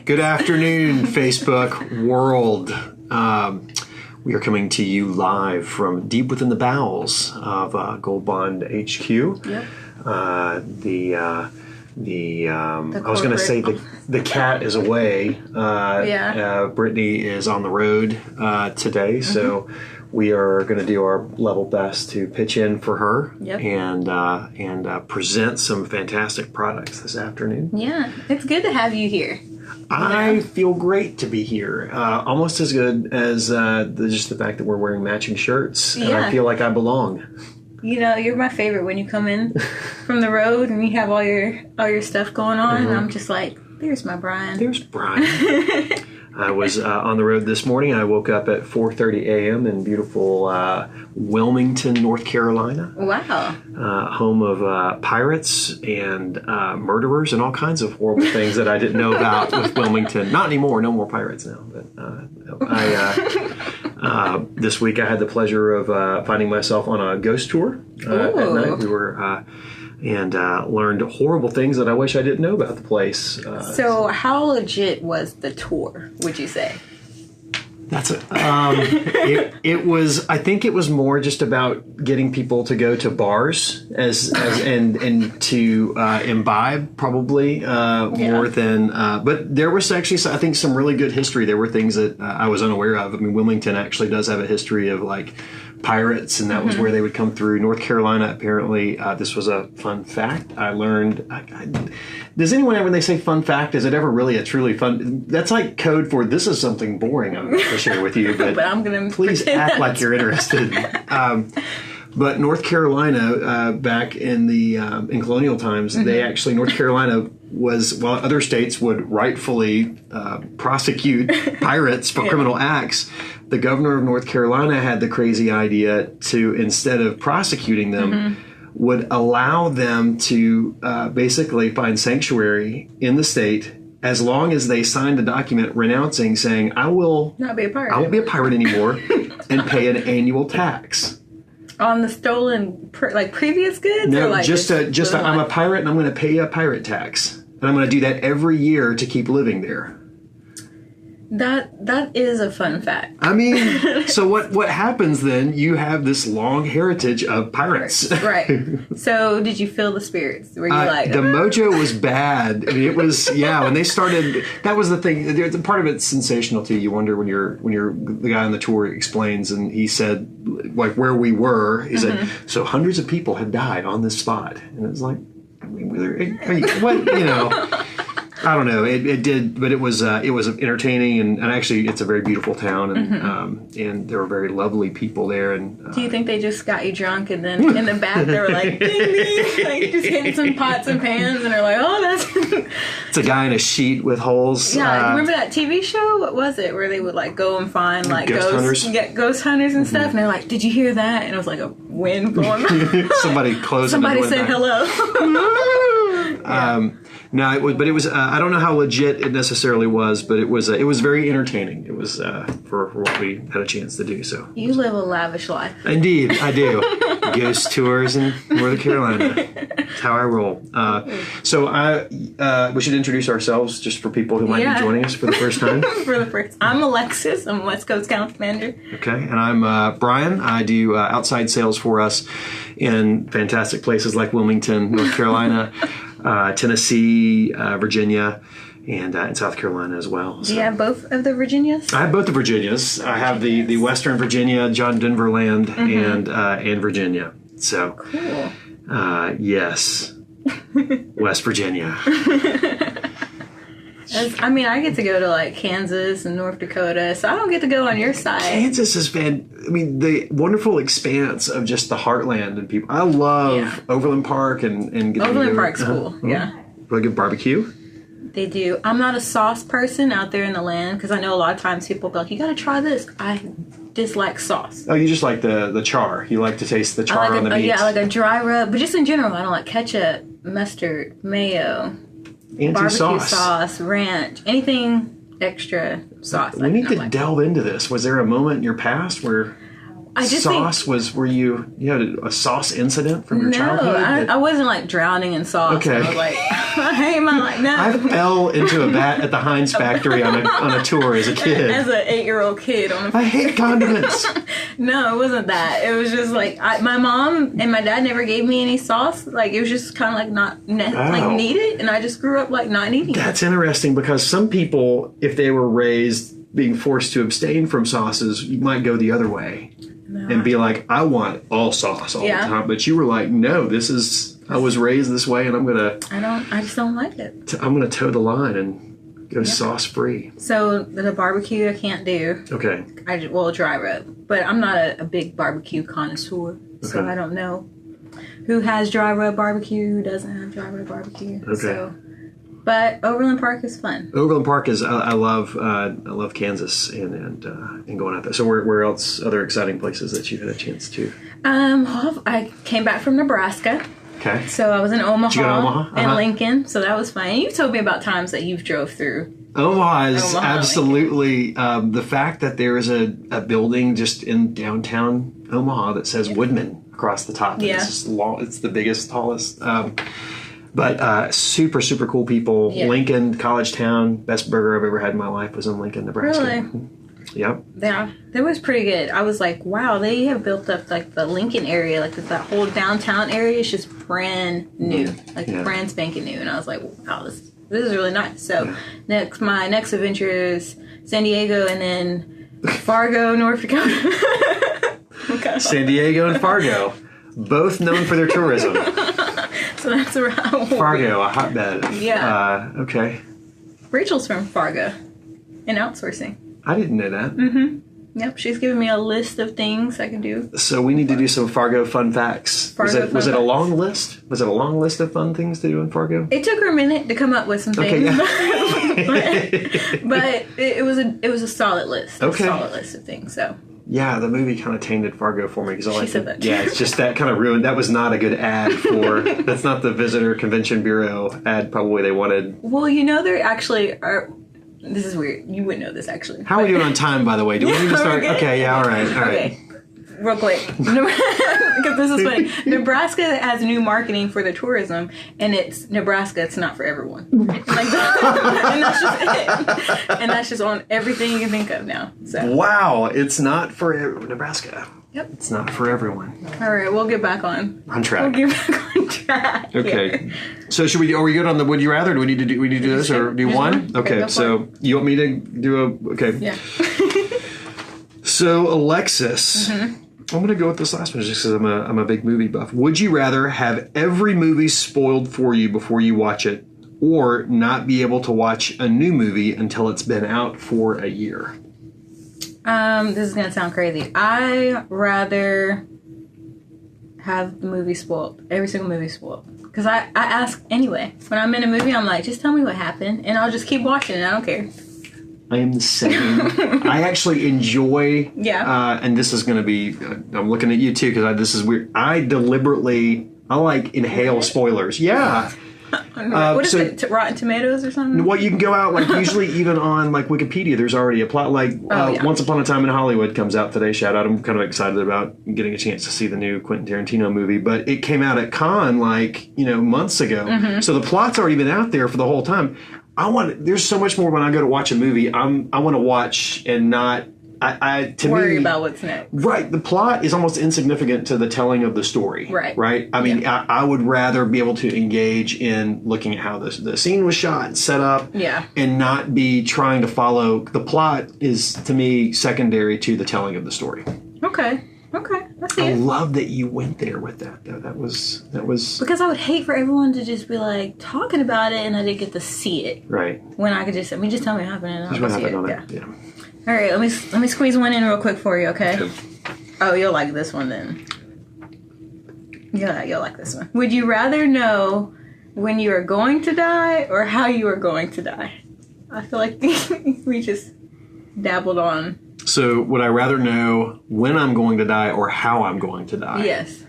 Good afternoon, Facebook world. We are coming to you live from deep within the bowels of Gold Bond HQ. Yep. I was going to say the cat is away. Brittany is on the road today, so we are going to do our level best to pitch in for her and present some fantastic products this afternoon. Yeah, it's good to have you here. I feel great to be here. Almost as good as just the fact that we're wearing matching shirts. And I feel like I belong. You know, you're my favorite when you come in from the road and you have all your stuff going on. And I'm just like, there's my Bryan. There's Bryan. I was on the road this morning. I woke up at 4:30 a.m. in beautiful Wilmington, North Carolina. Wow. Home of pirates and murderers and all kinds of horrible things that I didn't know about with Wilmington. Not anymore. No more pirates now. But this week I had the pleasure of finding myself on a ghost tour at night. We were... and learned horrible things that I wish I didn't know about the place. So how legit was the tour, would you say? That's it was. I think it was more just about getting people to go to bars and to imbibe probably more than. But there was actually, I think, some really good history. There were things that I was unaware of. I mean, Wilmington actually does have a history of like pirates, and that was where they would come through. North Carolina, apparently, this was a fun fact I learned. Does anyone ever, when they say fun fact, is it ever really a truly fun? That's like code for this is something boring I'm going to share with you, but I'm going to please act like you're interested. But North Carolina, back in the in colonial times, they actually, North Carolina was, while other states would rightfully prosecute pirates for criminal acts, the governor of North Carolina had the crazy idea to, instead of prosecuting them, would allow them to basically find sanctuary in the state as long as they signed a document renouncing, saying, I will not be a pirate. I won't be a pirate anymore, and pay an annual tax. On the stolen, previous goods? No, or like just I'm a pirate and I'm going to pay a pirate tax. And I'm going to do that every year to keep living there. That is a fun fact. I mean, so what happens then? You have this long heritage of pirates. Right. So did you feel the spirits? Were you like... The mojo was bad. I mean, it was, when they started, that was the thing. Part of it's sensational too. You wonder when the guy on the tour explains, and he said, like, where we were, he said, so hundreds of people had died on this spot. And it was like, I mean, what, I don't know. It did, but it was entertaining, and actually, it's a very beautiful town, and there were very lovely people there. And do you think they just got you drunk, and then in the back they were like, ding, ding, like just hitting some pots and pans, and they're like, oh, that's it's a guy in a sheet with holes. Yeah, remember that TV show? What was it? Where they would like go and find like ghost hunters and stuff, and they're like, did you hear that? And it was like a wind blowing. Somebody closed. Somebody said hello. No, it was. I don't know how legit it necessarily was, but it was very entertaining. It was for what we had a chance to do. So you live a lavish life. Indeed, I do. Ghost tours in North Carolina. That's how I roll. So we should introduce ourselves just for people who might be joining us for the first time. I'm Alexis. I'm West Coast Account Manager. Okay, and I'm Bryan. I do outside sales for us in fantastic places like Wilmington, North Carolina. Tennessee, Virginia, and in South Carolina as well. Do you have both of the Virginias? I have both the Virginias. I have the Western Virginia, John Denver land, and Virginia. So, cool. Yes, West Virginia. I get to go to like Kansas and North Dakota, so I don't get to go on your side. Kansas has been, the wonderful expanse of just the heartland and people. I love Overland Park and Overland Park's cool. Yeah, really good barbecue. They do. I'm not a sauce person out there in the land because I know a lot of times people go like, "You got to try this." I dislike sauce. Oh, you just like the char. You like to taste the char on the meat. Yeah, I like a dry rub, but just in general, I don't like ketchup, mustard, mayo. Anti-sauce. Barbecue sauce, ranch, anything extra sauce. We need to delve into this. Was there a moment in your past where were you had a sauce incident from your childhood? No, I wasn't like drowning in sauce. Okay. I was like... I hate my life. No. I fell into a vat at the Heinz factory on a tour as a kid. As an 8-year-old kid I hate condiments. No, it wasn't that. It was just like my mom and my dad never gave me any sauce. Like it was just kind of like not like needed, and I just grew up like not needing it. That's interesting because some people, if they were raised being forced to abstain from sauces, you might go the other way and be like, I want all sauce all the time. But you were like, no, I was raised this way, and I just don't like it. I'm gonna toe the line and go sauce free. So the barbecue I can't do. Okay. Dry rub, but I'm not a big barbecue connoisseur, so I don't know who has dry rub barbecue, who doesn't have dry rub barbecue. Okay. So, but Overland Park is fun. Overland Park is I love Kansas and going out there. So where else other exciting places that you've had a chance to? I came back from Nebraska. Okay. So I was in Omaha, Did you go to Omaha? And Lincoln, so that was fun. And you told me about times that you've drove through. Omaha is absolutely the fact that there is a building just in downtown Omaha that says Woodman across the top. Yeah. It's just long. It's the biggest, tallest. But super, super cool people. Yeah. Lincoln, college town. Best burger I've ever had in my life was in Lincoln, Nebraska. Really? Yep. Yeah, that was pretty good. I was like, wow, they have built up like the Lincoln area, like that whole downtown area is just brand new, like brand spanking new. And I was like, wow, this is really nice. So my next adventure is San Diego and then Fargo, North Dakota. Okay. San Diego and Fargo, both known for their tourism. So that's around Fargo, a hotbed. Yeah. Okay. Rachel's from Fargo in outsourcing. I didn't know that. Mm-hmm. Yep, she's giving me a list of things I can do. So we need to do some Fargo fun facts. Was it a long list? Was it a long list of fun things to do in Fargo? It took her a minute to come up with some things. Okay, but it was a solid list. Okay. A solid list of things. So. Yeah, the movie kind of tainted Fargo for me because she said that too. Yeah, it's just that kind of ruined. That was not a good ad for. That's not the Visitor Convention Bureau ad. Probably they wanted. Well, there actually are. This is weird. You wouldn't know this, actually. How are we doing on time, by the way? Do we need to start? Okay, yeah, all right. Okay, real quick. Because this is funny. Nebraska has new marketing for the tourism, and it's Nebraska. It's not for everyone. And that's just it. And that's just on everything you can think of now. So. Wow, it's not for Nebraska. Yep. It's not for everyone. All right, we'll get back on track. We'll get back on track. Okay. Here. So are we good on the Would You Rather? Do we need to do this or do one? Okay. So you want me to do okay. Yeah. So Alexis, I'm going to go with this last one just because I'm a big movie buff. Would you rather have every movie spoiled for you before you watch it, or not be able to watch a new movie until it's been out for a year? This is gonna sound crazy. I rather have the movie spoiled. Every single movie spoiled. Because I ask anyway. When I'm in a movie, I'm like, just tell me what happened, and I'll just keep watching it. I don't care. I am the same. I actually enjoy. Yeah. And this is going to be. I'm looking at you too because this is weird. I like inhale spoilers. Yeah. What is it? Rotten Tomatoes or something? Well, you can go out usually even on Wikipedia. There's already a plot. Once Upon a Time in Hollywood comes out today. Shout out! I'm kind of excited about getting a chance to see the new Quentin Tarantino movie. But it came out at Cannes months ago. Mm-hmm. So the plot's already been out there for the whole time. There's so much more when I go to watch a movie. I want to watch and not. Worry about what's next. Right. The plot is almost insignificant to the telling of the story. Right. Right? I mean, I would rather be able to engage in looking at how the scene was shot and set up. Yeah. And not be trying to follow. The plot is, to me, secondary to the telling of the story. Okay. I see it. Love that you went there with that, though. That was... Because I would hate for everyone to just be, talking about it and I didn't get to see it. Right. When I could just say, just tell me what happened and I'll just see it. Yeah. All right, let me squeeze one in real quick for you, okay? Oh, you'll like this one then. Yeah, you'll like this one. Would you rather know when you are going to die or how you are going to die? I feel like we just dabbled on. So, would I rather know when I'm going to die or how I'm going to die? Yes.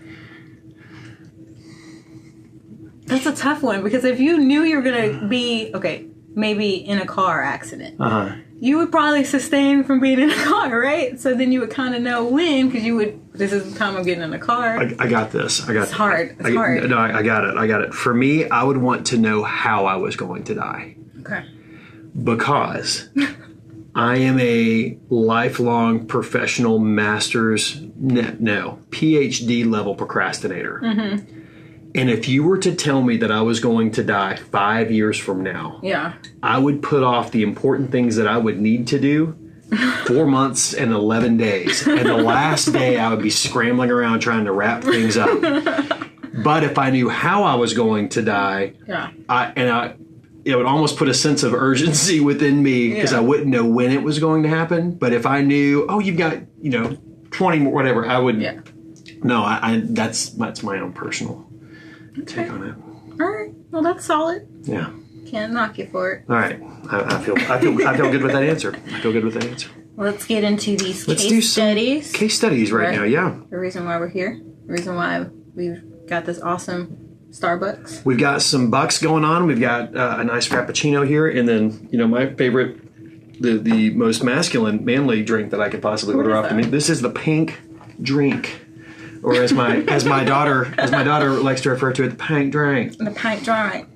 That's a tough one because if you knew you were going to be... Okay, maybe in a car accident. Uh-huh. You would probably sustain from being in a car, right? So then you would kind of know when, because you would, this is the time I'm getting in a car. I got this. It's hard. It's hard. No, I got it. I got it. For me, I would want to know how I was going to die. Okay. Because I am a lifelong professional PhD level procrastinator. Mm-hmm. And if you were to tell me that I was going to die 5 years from now, I would put off the important things that I would need to do 4 months and 11 days. And the last day I would be scrambling around trying to wrap things up. But if I knew how I was going to die, it would almost put a sense of urgency within me because I wouldn't know when it was going to happen. But if I knew, you've got, 20 more, whatever, I would. Yeah. No, that's my own personal take on it. All right. Well, that's solid. Yeah. Can't knock you for it. All right. I feel good with that answer. Let's get into these case studies right now. Yeah. The reason why we're here. The reason why we've got this awesome Starbucks. We've got some bucks going on. We've got a nice Frappuccino here, and then my favorite, the most masculine, manly drink that I could possibly order off the menu. This is the pink drink. Or as my daughter likes to refer to it, the pink drink. The pink drink.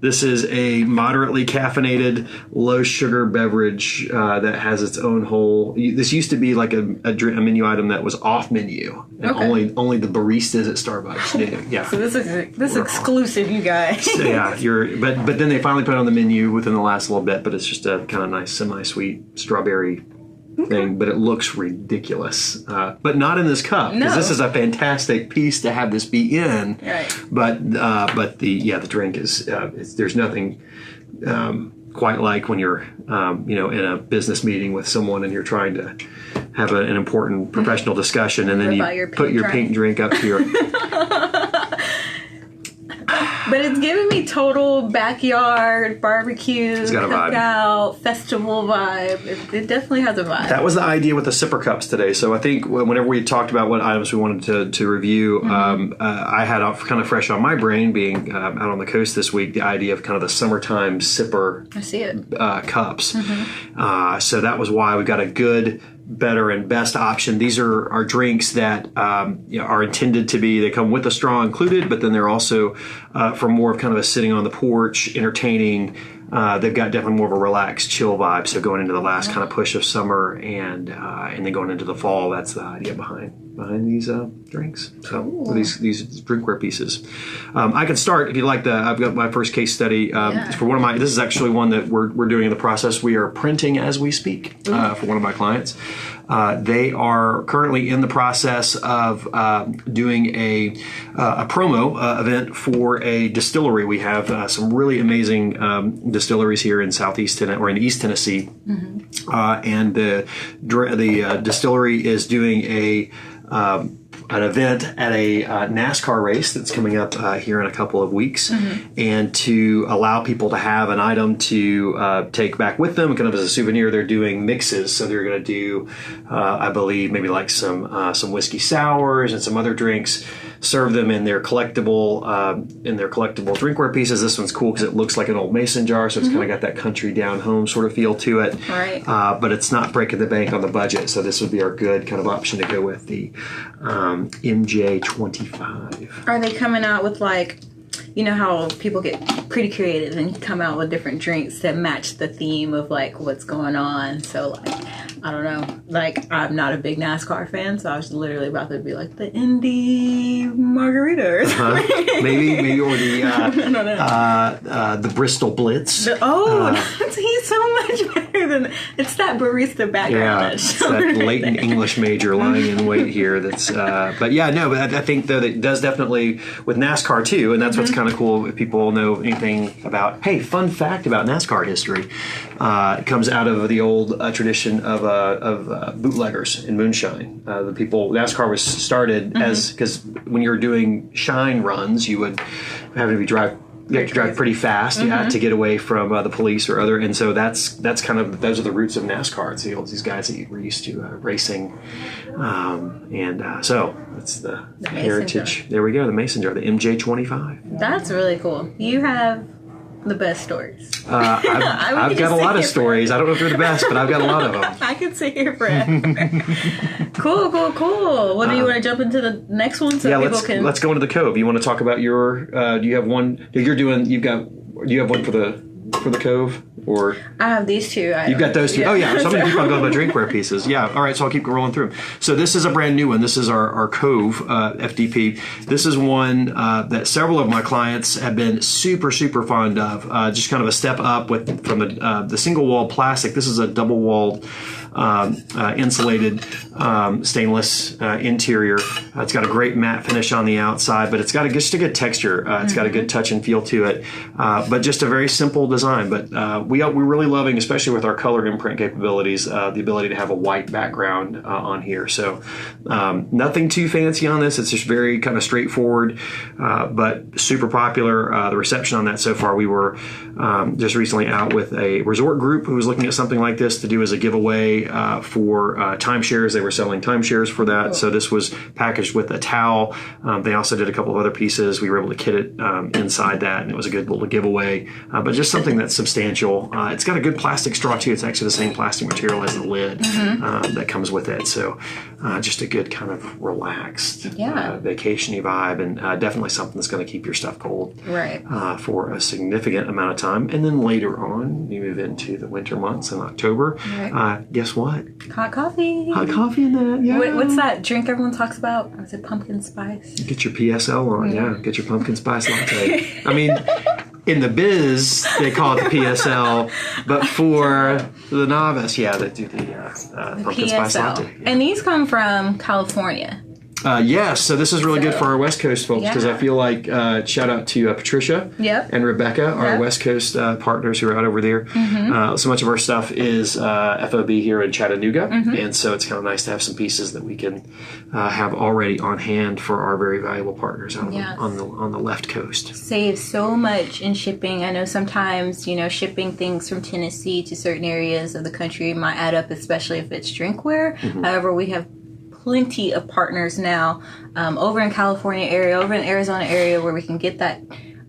This is a moderately caffeinated, low sugar beverage that has its own whole. This used to be like a menu item that was off menu, and only the baristas at Starbucks knew. Yeah. So this is exclusive, you guys. So yeah, but then they finally put it on the menu within the last little bit. But it's just a kind of nice semi-sweet strawberry thing, but it looks ridiculous. But not in this cup, because this is a fantastic piece to have this be in. Right. But the drink is there's nothing quite like when you're in a business meeting with someone and you're trying to have an important professional discussion, and then you put your pink drink up to your. But it's giving me total backyard barbecue, cookout, festival vibe. It definitely has a vibe. That was the idea with the sipper cups today. So I think whenever we talked about what items we wanted to review, I had kind of fresh on my brain, being out on the coast this week, the idea of kind of the summertime sipper cups. Mm-hmm. So that was why we got a good, better, and best option. These are drinks that are intended to be, they come with a straw included, but then they're also for more of kind of a sitting on the porch, entertaining. They've got definitely more of a relaxed, chill vibe. So going into the last kind of push of summer and then going into the fall, that's the idea behind these drinks. So these drinkware pieces. I can start if you like. I've got my first case study for one of my. This is actually one that we're doing in the process. We are printing as we speak for one of my clients. They are currently in the process of doing a promo event for a distillery. We have some really amazing distilleries here in Southeast Tennessee or in East Tennessee, and the distillery is doing an event at a NASCAR race that's coming up here in a couple of weeks, and to allow people to have an item to take back with them, kind of as a souvenir. They're doing mixes, so they're going to do, I believe, maybe like some whiskey sours and some other drinks. Serve them in their collectible drinkware pieces. This one's cool because it looks like an old mason jar, so it's kind of got that country down home sort of feel to it. Right. But it's not breaking the bank on the budget, so this would be our good kind of option to go with the MJ25. Are they coming out with how people get pretty creative and come out with different drinks that match the theme of what's going on? So I don't know. I'm not a big NASCAR fan, so I was literally about to be like the Indy margarita or something. Maybe or the Bristol Blitz. He's so much better than it's that barista background. Yeah, it's that latent English major lying in wait here. That's but I think that it does definitely with NASCAR too, and that's what's kind of cool if people know anything about. Hey, fun fact about NASCAR history. It comes out of the old tradition of bootleggers in moonshine. The people NASCAR was started as because when you're doing shine runs, you would have to drive pretty fast to get away from the police or other, and so that's kind of those are the roots of NASCAR. It's these guys that were used to racing, so that's the heritage. There we go, the mason jar, the MJ25. That's really cool. You have the best stories? I've got a lot of stories. I don't know if they're the best, but I've got a lot of them. I could sit here forever. Cool. Well, do you want to jump into the next one so people can? Let's go into the Cove. You want to talk about your? Do you have one? Do you have one for the Cove? Or I have these two. You've got those two. Yeah. Oh yeah, so many people are going about drinkware pieces. Yeah. All right, so I'll keep rolling through. So this is a brand new one. This is our Cove FDP. This is one that several of my clients have been super fond of. Just kind of a step up from the single wall plastic. This is a double walled insulated stainless interior. It's got a great matte finish on the outside, but it's got just a good texture. It's got a good touch and feel to it, but just a very simple design. But we're really loving, especially with our color imprint capabilities, the ability to have a white background on here. So nothing too fancy on this. It's just very kind of straightforward, but super popular. The reception on that so far. We were just recently out with a resort group who was looking at something like this to do as a giveaway for timeshares. They were selling timeshares for that. So this was packaged with a towel. They also did a couple of other pieces. We were able to kit it inside that, and it was a good little giveaway. But just something that's substantial. It's got a good plastic straw too. It's actually the same plastic material as the lid that comes with it. So just a good kind of relaxed vacation-y vibe, and definitely something that's going to keep your stuff cold for a significant amount of time. And then later on, you move into the winter months in October. Guess what? Hot coffee. Hot coffee in that, yeah. What's that drink everyone talks about? Is it pumpkin spice? Get your PSL on, Get your pumpkin spice latte. I mean, in the biz, they call it the PSL, but for the novice, they do the pumpkin spice latte. Yeah. And these come from California. Yes, so this is really good for our West Coast folks, because I feel like, shout out to Patricia and Rebecca, our West Coast partners who are out over there. So much of our stuff is FOB here in Chattanooga, and so it's kind of nice to have some pieces that we can have already on hand for our very valuable partners on the left coast. Saves so much in shipping. I know sometimes, shipping things from Tennessee to certain areas of the country might add up, especially if it's drinkware. However, we have plenty of partners now over in California area, over in Arizona area, where we can get that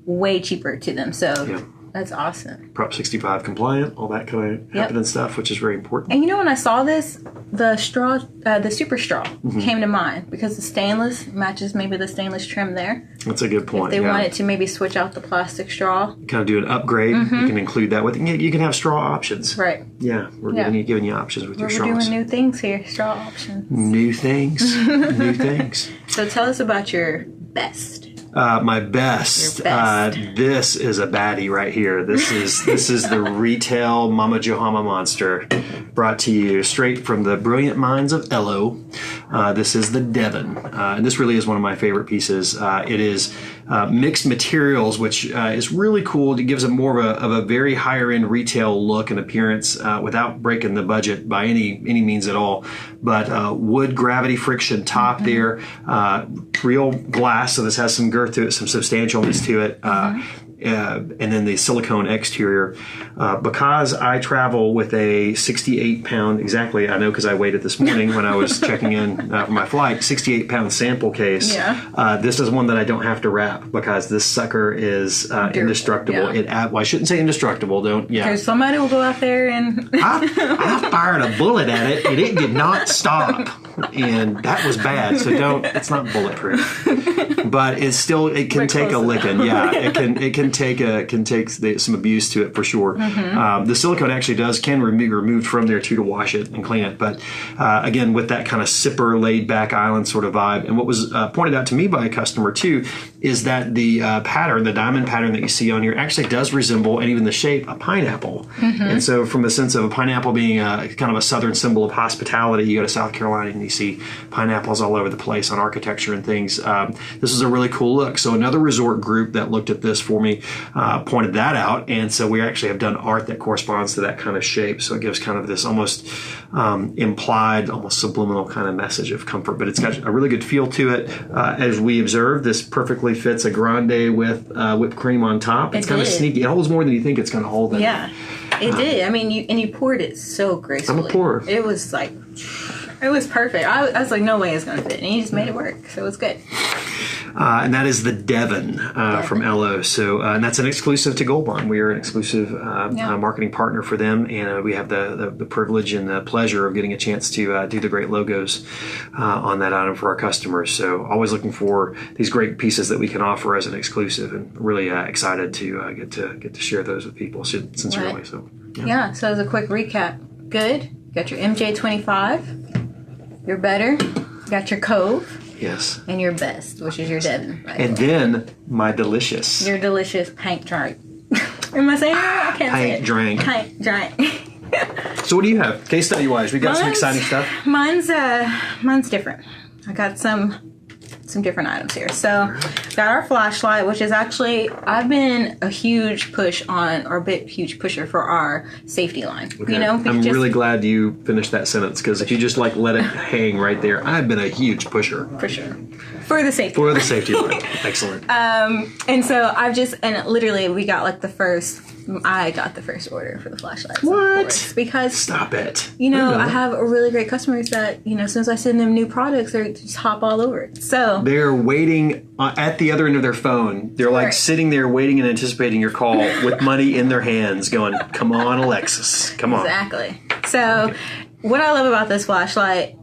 way cheaper to them. So that's awesome. Prop 65 compliant, all that kind of happening stuff, which is very important. And when I saw this, the straw, the super straw came to mind, because the stainless matches maybe the stainless trim there. That's a good point. If they wanted to maybe switch out the plastic straw. Kind of do an upgrade. You can include that with it. You can have straw options. Right. Yeah, we're giving you options with your straws. We're doing new things here, straw options. New things. New things. So tell us about your best. My best. This is a baddie right here. This is the retail Mama Johama monster, brought to you straight from the brilliant minds of Ello. This is the Devon, and this really is one of my favorite pieces. It is mixed materials, which is really cool. It gives it more of a very higher end retail look and appearance without breaking the budget by any means at all. But wood gravity friction top there, real glass, so this has some girth to it, some substantialness to it. And then the silicone exterior. Because I travel with a 68-pound, exactly, I know because I weighed it this morning when I was checking in for my flight, 68-pound sample case. This is one that I don't have to wrap, because this sucker is indestructible. Well, I shouldn't say indestructible. Because somebody will go out there and... I fired a bullet at it, and it did not stop. And that was bad, so it's not bulletproof. But it can take a licking. It can take some abuse to it for sure. The silicone actually can be removed from there too, to wash it and clean it. But again, with that kind of sipper, laid back island sort of vibe. And what was pointed out to me by a customer too is that the pattern, the diamond pattern that you see on here, actually does resemble, and even the shape, a pineapple. And so, from the sense of a pineapple being kind of a southern symbol of hospitality, you go to South Carolina and you see pineapples all over the place on architecture and things. This is a really cool look. So another resort group that looked at this for me pointed that out, and so we actually have done art that corresponds to that kind of shape. So it gives kind of this almost implied, almost subliminal kind of message of comfort, but it's got a really good feel to it. As we observed, this perfectly fits a grande with whipped cream on top. It's kind of sneaky. It holds more than you think it's going to hold. It did. I mean, you poured it so gracefully. I'm a pourer. It was perfect. I was like, no way it's going to fit. And you just made it work. So it was good. And that is the Devon from Ello. So, and that's an exclusive to Gold Bond. We are an exclusive marketing partner for them, and we have the privilege and the pleasure of getting a chance to do the great logos on that item for our customers. So, always looking for these great pieces that we can offer as an exclusive, and really excited to get to share those with people sincerely. Right. So, So as a quick recap, good. You got your MJ25, your better, you got your Cove. Yes. And your best, which is your Devon. Right? And then my delicious. Your delicious paint drink. Am I saying it right? I can't say it. Paint drink. So what do you have? Case study wise, we got some exciting stuff. Mine's different. I got some different items here. So got our flashlight, which is actually, I've been a huge pusher for our safety line. Okay. You know, I'm really glad you finished that sentence, because if you just let it hang right there, I've been a huge pusher. For sure. For the safety line. Excellent. And so literally we got I got the first order for the flashlights. What? Because stop it. I have a really great customers that, as soon as I send them new products, they just hop all over it. So they're waiting at the other end of their phone. They're sitting there waiting and anticipating your call with money in their hands, going, "Come on, Alexis, come on." Exactly. So what I love about this flashlight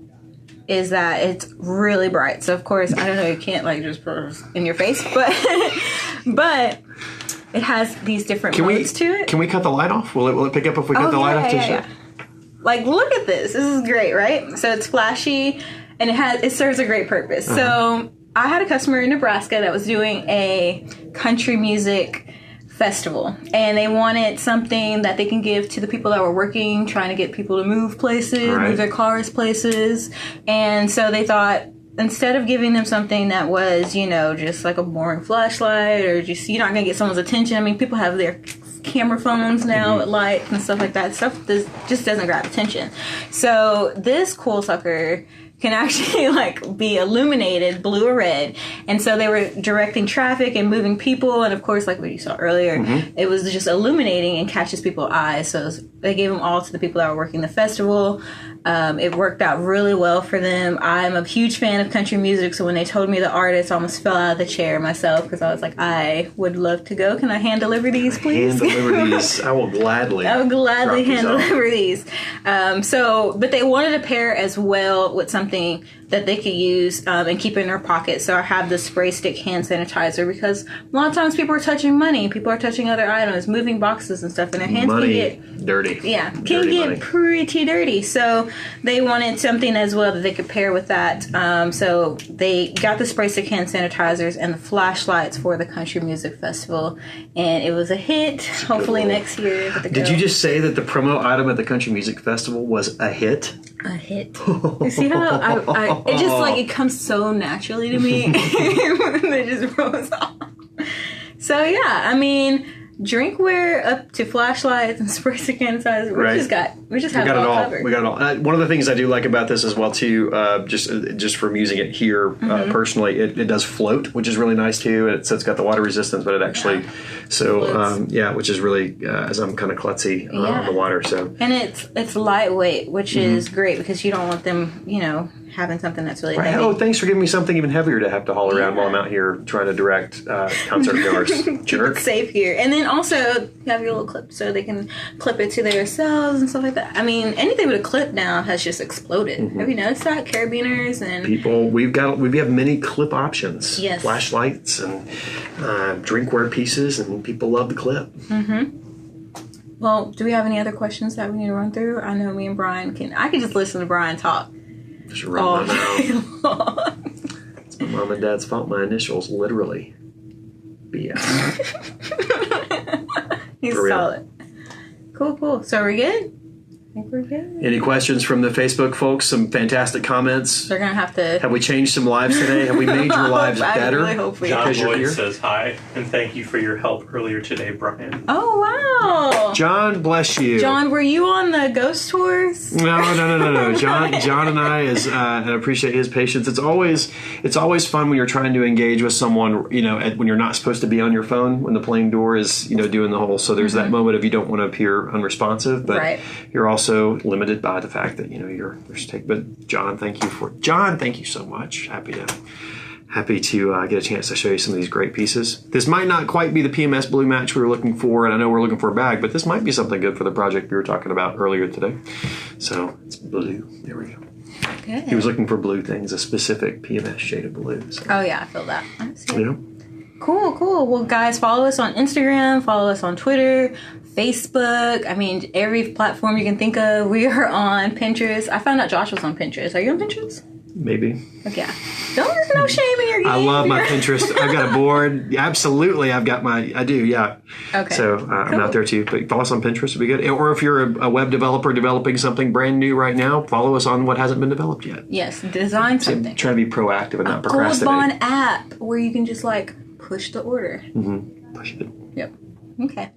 is that it's really bright. So of course, I don't know, you can't just put it in your face, but it has these different modes to it. Can we cut the light off? Will it pick up if we cut the light off? Yeah. Look at this. This is great, right? So it's flashy, and it serves a great purpose. Uh-huh. So I had a customer in Nebraska that was doing a country music festival, and they wanted something that they can give to the people that were working, trying to get people to move places, move their cars places. And so they thought, instead of giving them something that was, just like a boring flashlight, or just, you're not going to get someone's attention. I mean, people have their camera phones now with lights and stuff like that. Stuff just doesn't grab attention. So this cool sucker can actually be illuminated blue or red. And so they were directing traffic and moving people. And of course, like what you saw earlier, it was just illuminating and catches people's eyes. So they gave them all to the people that were working the festival. It worked out really well for them. I'm a huge fan of country music, so when they told me the artist, I almost fell out of the chair myself, because I was like, I would love to go. Can I hand deliver these, please? Hand deliver these. I will gladly. hand deliver these. But they wanted to pair as well with something that they could use and keep in their pocket. So I have the spray stick hand sanitizer, because a lot of times people are touching money, people are touching other items, moving boxes and stuff, and their hands can get dirty. Yeah, can get pretty dirty. So they wanted something as well that they could pair with that. So they got the spray stick hand sanitizers and the flashlights for the country music festival, and it was a hit. Hopefully next year. Did you just say that the promo item at the country music festival was a hit? A hit. You see how it just it comes so naturally to me. It just rolls off. So yeah, I mean, drinkware up to flashlights and spray stick sanitizer. We just have it all covered. We got it all. One of the things I do like about this as well too, just from using it here personally, it does float, which is really nice too. So it's got the water resistance, but it actually which is really as I'm kind of klutzy on the water. So and it's lightweight, which is great, because you don't want them, having something that's really heavy. Oh, thanks for giving me something even heavier to have to haul around while I'm out here trying to direct concert goers. Jerk. It's safe here. And then also you have your little clip, so they can clip it to themselves and stuff like that. I mean, anything with a clip now has just exploded. Have you noticed that? Carabiners and people, we have many clip options. Yes. Flashlights and drinkware pieces, and people love the clip. Well, do we have any other questions that we need to run through? I know me and Bryan I can just listen to Bryan talk. Just run my mouth. It's my mom and dad's fault. My initials, literally. BS. He's solid. Cool. So are we good? I think we're good. Any questions from the Facebook folks? Some fantastic comments. They're gonna have to. Have we changed some lives today? Have we made your lives better? I really hope we John Lloyd says hi, and thank you for your help earlier today, Bryan. Oh wow! John, bless you. John, were you on the ghost tours? No. John and I and I appreciate his patience. It's always fun when you're trying to engage with someone, when you're not supposed to be on your phone, when the plane door is, doing the whole. So there's that moment of you don't want to appear unresponsive, but you're also limited by the fact that you're take. But John, thank you so much. Happy happy to get a chance to show you some of these great pieces. This might not quite be the PMS blue match we were looking for, and I know we're looking for a bag, but this might be something good for the project we were talking about earlier today. So it's blue. There we go. Good. He was looking for blue things, a specific PMS shade of blue. So. Oh yeah, I feel that. I see it. Yeah. Cool. Well, guys, follow us on Instagram, follow us on Twitter, Facebook. I mean, every platform you can think of. We are on Pinterest. I found out Josh was on Pinterest. Are you on Pinterest? Maybe. Okay. There's no shame in your game. I love my Pinterest. I've got a board. Absolutely, I do, yeah. Okay. So I'm out there too. But follow us on Pinterest would be good. Or if you're a web developer developing something brand new right now, follow us on what hasn't been developed yet. Yes, design something. Try to be proactive and not Gold procrastinate. Bond app where you can just like push the order. Push it. Yep. Okay.